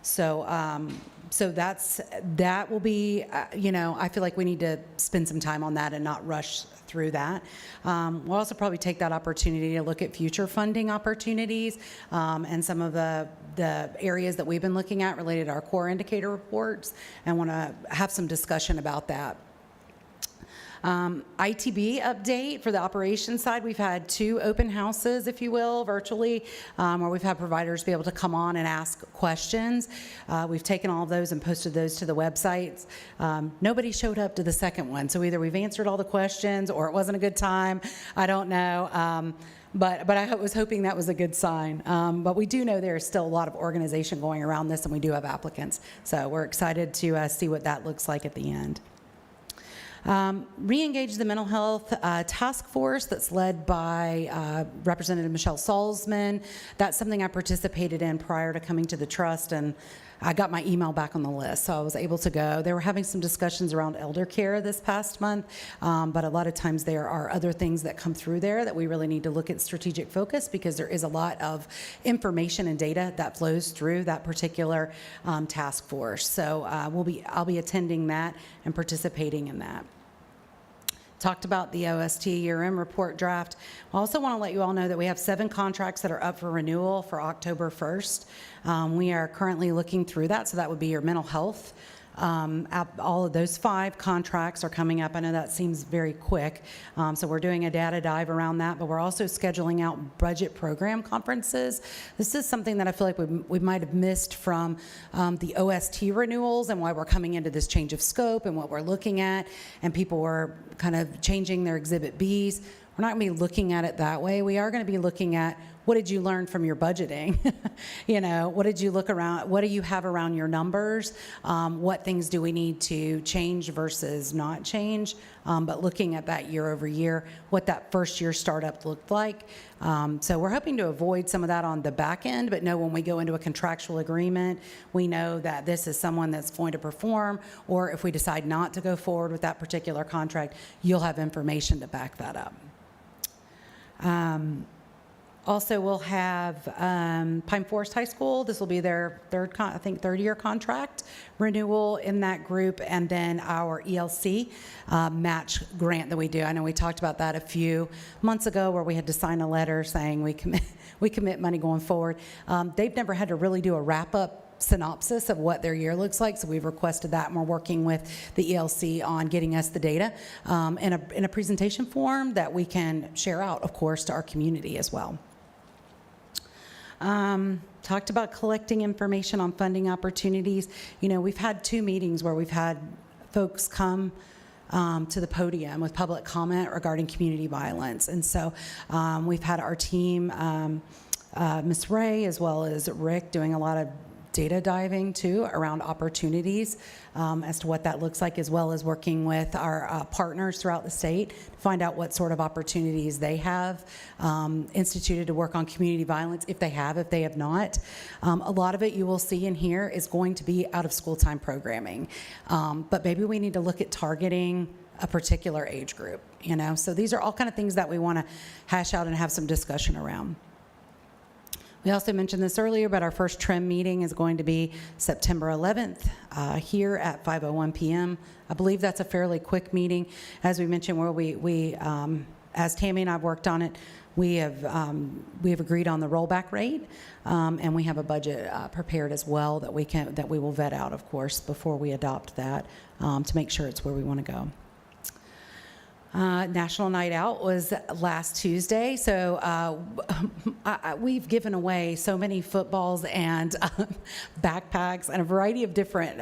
So that will be, I feel like we need to spend some time on that and not rush through that. We'll also probably take that opportunity to look at future funding opportunities and some of the areas that we've been looking at related to our core indicator reports, and want to have some discussion about that. ITB update for the operations side. We've had 2 open houses, if you will, virtually, where we've had providers be able to come on and ask questions. We've taken all of those and posted those to the websites. Nobody showed up to the second one, so either we've answered all the questions or it wasn't a good time. I don't know. But I was hoping that was a good sign. But we do know there's still a lot of organization going around this, and we do have applicants. So we're excited to see what that looks like at the end. Re-engage the mental health task force that's led by Representative Michelle Salzman. That's something I participated in prior to coming to the trust, and I got my email back on the list, so I was able to go. They were having some discussions around elder care this past month, but a lot of times there are other things that come through there that we really need to look at strategic focus, because there is a lot of information and data that flows through that particular task force. So I'll be attending that and participating in that. Talked about the OST year-end report draft. I also want to let you all know that we have 7 contracts that are up for renewal for October 1st. We are currently looking through that, so that would be your mental health. All of those 5 contracts are coming up. I know that seems very quick, so we're doing a data dive around that, but we're also scheduling out budget program conferences. This is something that I feel like we might have missed from the OST renewals, and why we're coming into this change of scope and what we're looking at, and people were kind of changing their Exhibit Bs. We're not going to be looking at it that way. We are going to be looking at, what did you learn from your budgeting? What did you look around? What do you have around your numbers? What things do we need to change versus not change? But looking at that year over year, what that first year startup looked like. So we're hoping to avoid some of that on the back end, but know when we go into a contractual agreement, we know that this is someone that's going to perform, or if we decide not to go forward with that particular contract, you'll have information to back that up. Also, we'll have Pine Forest High School. This will be their third-year contract renewal in that group, and then our ELC match grant that we do. I know we talked about that a few months ago, where we had to sign a letter saying we commit money going forward. They've never had to really do a wrap-up synopsis of what their year looks like, so we've requested that, and we're working with the ELC on getting us the data in a presentation form that we can share out, of course, to our community as well. Talked about collecting information on funding opportunities. We've had 2 meetings where we've had folks come to the podium with public comment regarding community violence, and so we've had our team, Ms. Ray as well as Rick, doing a lot of data diving too around opportunities as to what that looks like, as well as working with our partners throughout the state to find out what sort of opportunities they have instituted to work on community violence, if they have not. A lot of it you will see in here is going to be out of school time programming, but maybe we need to look at targeting a particular age group, so these are all kind of things that we want to hash out and have some discussion around. We also mentioned this earlier, but our first TRIM meeting is going to be September 11th here at 5:01 p.m. I believe that's a fairly quick meeting. As we mentioned, where we as Tammy and I have worked on it, we have agreed on the rollback rate, and we have a budget prepared as well that we will vet out, of course, before we adopt that, to make sure it's where we want to go. National Night Out was last Tuesday, so we've given away so many footballs and backpacks and a variety of different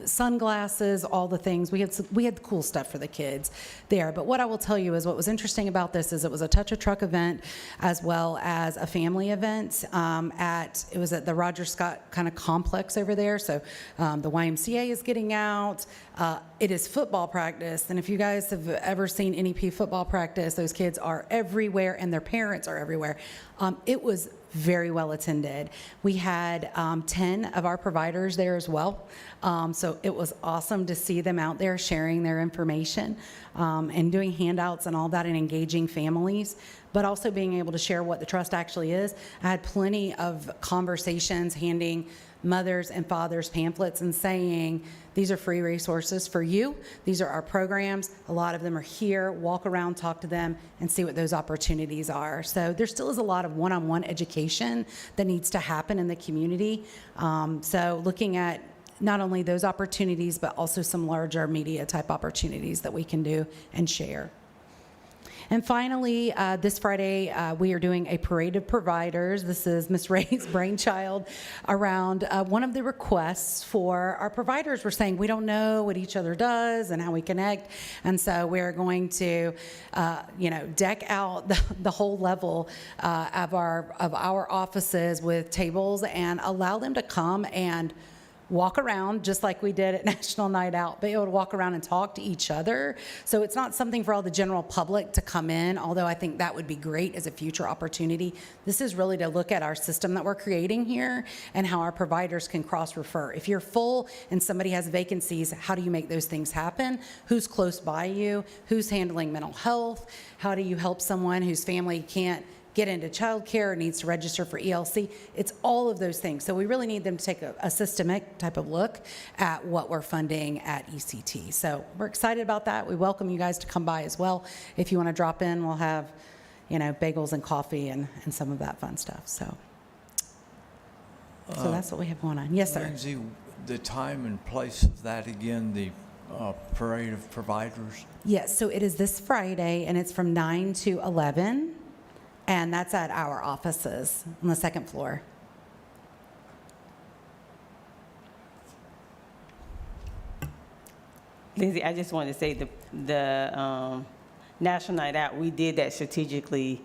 sunglasses, all the things. We had cool stuff for the kids there. But what I will tell you is what was interesting about this is it was a Touch a Truck event as well as a family event. It was at the Roger Scott kind of complex over there. So the YMCA is getting out. It is football practice, and if you guys have ever seen NEP football practice, those kids are everywhere, and their parents are everywhere. It was very well attended. We had 10 of our providers there as well, so it was awesome to see them out there sharing their information and doing handouts and all that and engaging families, but also being able to share what the trust actually is. I had plenty of conversations handing mothers and fathers pamphlets and saying, these are free resources for you. These are our programs. A lot of them are here. Walk around, talk to them, and see what those opportunities are. So there still is a lot of one-on-one education that needs to happen in the community. So looking at not only those opportunities, but also some larger media type opportunities that we can do and share. And finally, this Friday, we are doing a parade of providers. This is Ms. Ray's brainchild around one of the requests for our providers. We're saying we don't know what each other does and how we connect. And so we're going to, deck out the whole level of our offices with tables and allow them to come and walk around just like we did at National Night Out, be able to walk around and talk to each other. So it's not something for all the general public to come in, although I think that would be great as a future opportunity. This is really to look at our system that we're creating here and how our providers can cross-refer. If you're full and somebody has vacancies, how do you make those things happen? Who's close by you? Who's handling mental health? How do you help someone whose family can't get into childcare or needs to register for ELC? It's all of those things. So we really need them to take a systemic type of look at what we're funding at ECT. So we're excited about that. We welcome you guys to come by as well. If you want to drop in, we'll have, bagels and coffee and some of that fun stuff. So that's what we have going on. Yes, sir. Lindsay, the time and place of that again, the parade of providers? Yes, so it is this Friday, and it's from 9 to 11. And that's at our offices on the second floor. Lindsay, I just wanted to say the National Night Out, we did that strategically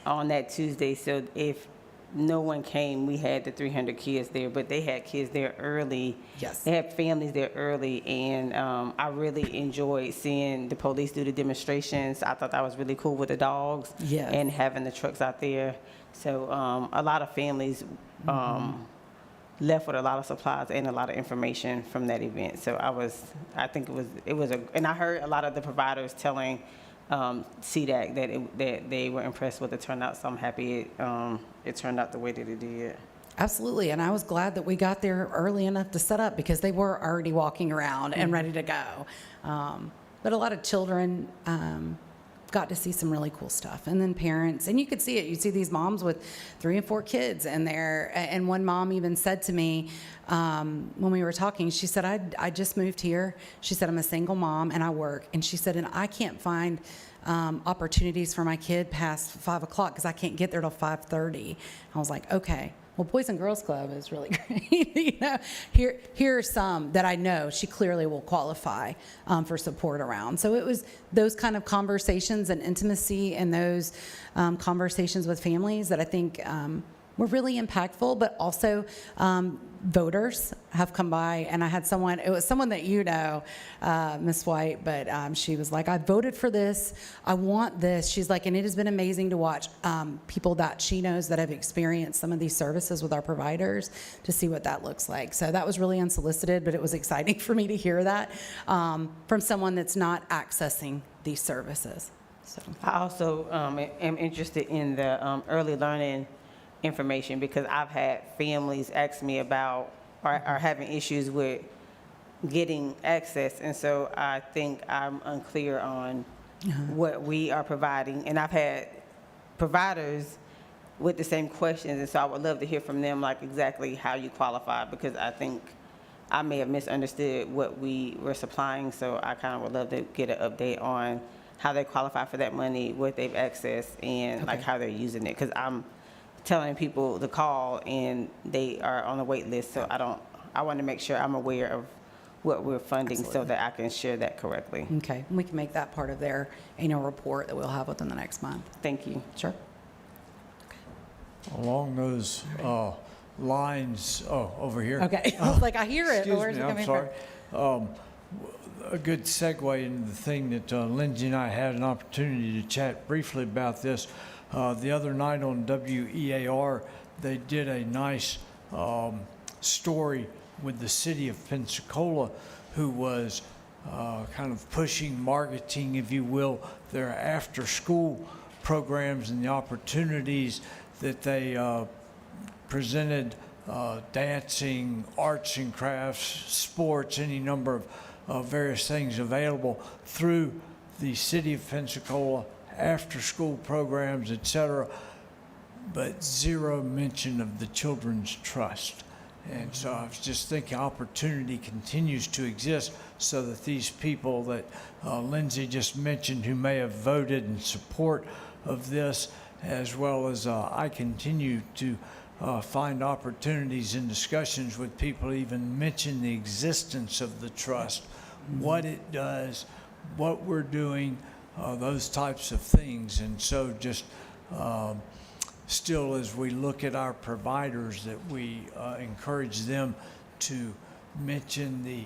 on that Tuesday. So if no one came, we had the 300 kids there, but they had kids there early. Yes. They had families there early, and I really enjoyed seeing the police do the demonstrations. I thought that was really cool with the dogs. Yes. And having the trucks out there. So a lot of families left with a lot of supplies and a lot of information from that event. So I think it was and I heard a lot of the providers telling CDAC that they were impressed with the turnout, so I'm happy it turned out the way that it did. Absolutely, and I was glad that we got there early enough to set up because they were already walking around and ready to go. But a lot of children got to see some really cool stuff, and then parents, and you could see it. You see these moms with 3 and 4 kids, and one mom even said to me when we were talking, she said, I just moved here. She said, I'm a single mom and I work, and she said, and I can't find opportunities for my kid past 5 o'clock because I can't get there till 5:30. I was like, okay. Well, Boys and Girls Club is really great. Here are some that I know she clearly will qualify for support around. So it was those kind of conversations and intimacy and those conversations with families that I think were really impactful, but also voters have come by, and I had someone, it was someone that Ms. White, but she was like, I voted for this, I want this. She's like, and it has been amazing to watch people that she knows that have experienced some of these services with our providers to see what that looks like. So that was really unsolicited, but it was exciting for me to hear that from someone that's not accessing these services. So I also am interested in the early learning information because I've had families ask me about or are having issues with getting access, and so I think I'm unclear on what we are providing. And I've had providers with the same questions, and so I would love to hear from them, like exactly how you qualify, because I think I may have misunderstood what we were supplying, so I kind of would love to get an update on how they qualify for that money, what they've accessed, and like Okay. how they're using it, because I'm telling people to call and they are on the wait list, so I want to make sure I'm aware of what we're funding so Absolutely. that I can share that correctly. Okay, we can make that part of their annual report that we'll have within the next month. Thank you. Sure. Along those lines, over here. Okay, I was like, I hear it, but Excuse where's me, it I'm coming sorry. from? A good segue into the thing that Lindsay and I had an opportunity to chat briefly about this. The other night on WEAR, they did a nice story with the city of Pensacola, who was kind of pushing, marketing, if you will, their after-school programs and the opportunities that they presented, dancing, arts and crafts, sports, any number of various things available through the city of Pensacola, after-school programs, et cetera, but zero mention of the Children's Trust. And so I was just thinking opportunity continues to exist so that these people that Lindsay just mentioned who may have voted in support of this, as well as I continue to find opportunities in discussions with people to even mention the existence of the trust, what it does, what we're doing, those types of things. And so just still, as we look at our providers, that we encourage them to mention the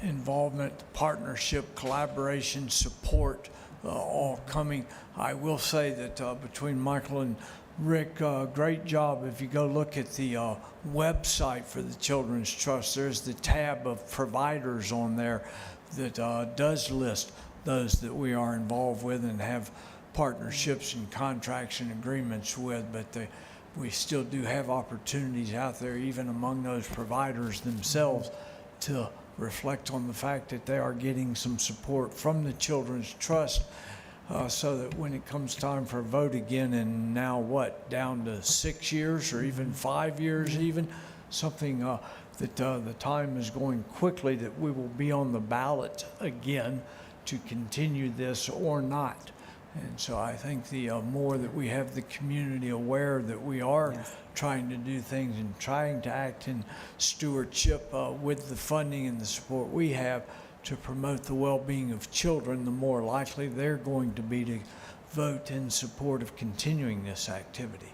involvement, partnership, collaboration, support, all coming. I will say that between Michael and Rick, great job. If you go look at the website for the Children's Trust, there's the tab of providers on there that does list those that we are involved with and have partnerships and contracts and agreements with, but we still do have opportunities out there, even among those providers themselves, to reflect on the fact that they are getting some support from the Children's Trust, so that when it comes time for a vote again, and now down to 6 years or even 5 years even, something that the time is going quickly, that we will be on the ballot again to continue this or not. And so I think the more that we have the community aware that we are trying to do things and trying to act in stewardship with the funding and the support we have to promote the well-being of children, the more likely they're going to be to vote in support of continuing this activity.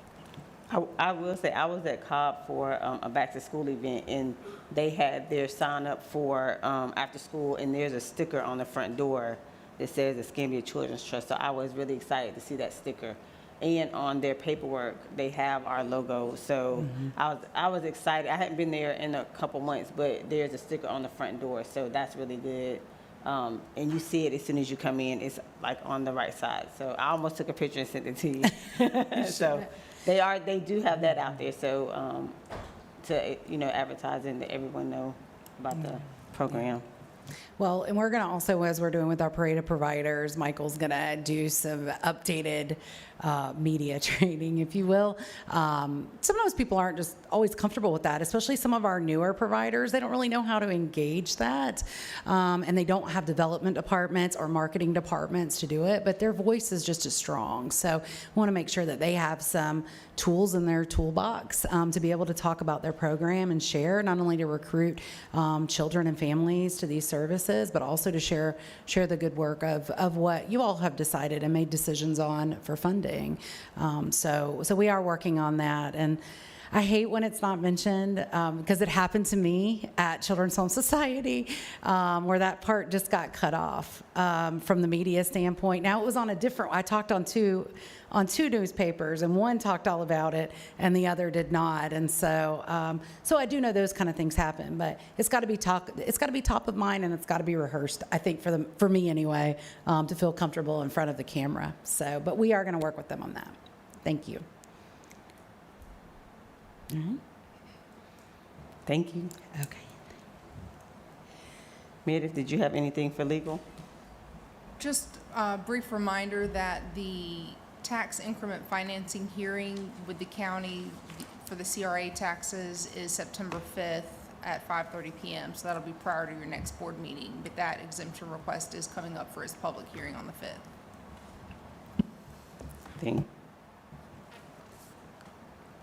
I will say, I was at Cobb for a back-to-school event, and they had their sign up for after school, and there's a sticker on the front door that says the Escambia Children's Trust. So I was really excited to see that sticker. And on their paperwork, they have our logo. So I was excited. I hadn't been there in a couple months, but there's a sticker on the front door. So that's really good. And you see it as soon as you come in. It's like on the right side. So I almost took a picture and sent it to you. So they do have that out there. So to advertise and let everyone know about the program. Well, and we're going to also, as we're doing with our parade of providers, Michael's going to do some updated media training, if you will. Sometimes people aren't just always comfortable with that, especially some of our newer providers. They don't really know how to engage that, and they don't have development departments or marketing departments to do it, but their voice is just as strong. So we want to make sure that they have some tools in their toolbox to be able to talk about their program and share, not only to recruit children and families to these services, but also to share the good work of what you all have decided and made decisions on for funding. So we are working on that. And I hate when it's not mentioned because it happened to me at Children's Home Society where that part just got cut off from the media standpoint. Now it was on I talked on two newspapers, and one talked all about it and the other did not. And so so I do know those kind of things happen, but it's got to be top of mind, and it's got to be rehearsed, I think, for me anyway, to feel comfortable in front of the camera. So but we are going to work with them on that. Thank you. All right. Thank you. Okay. Meredith, did you have anything for legal? Just Brief reminder that the tax increment financing hearing with the county for the CRA taxes is September 5th at 5:30 PM. So that'll be prior to your next board meeting. But that exemption request is coming up for its public hearing on the 5th. Thank.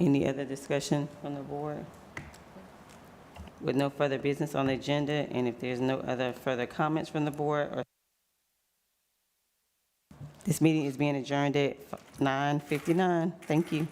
Any other discussion from the board? With no further business on the agenda, and if there's no other further comments from the board, this meeting is being adjourned at 9:59. Thank you.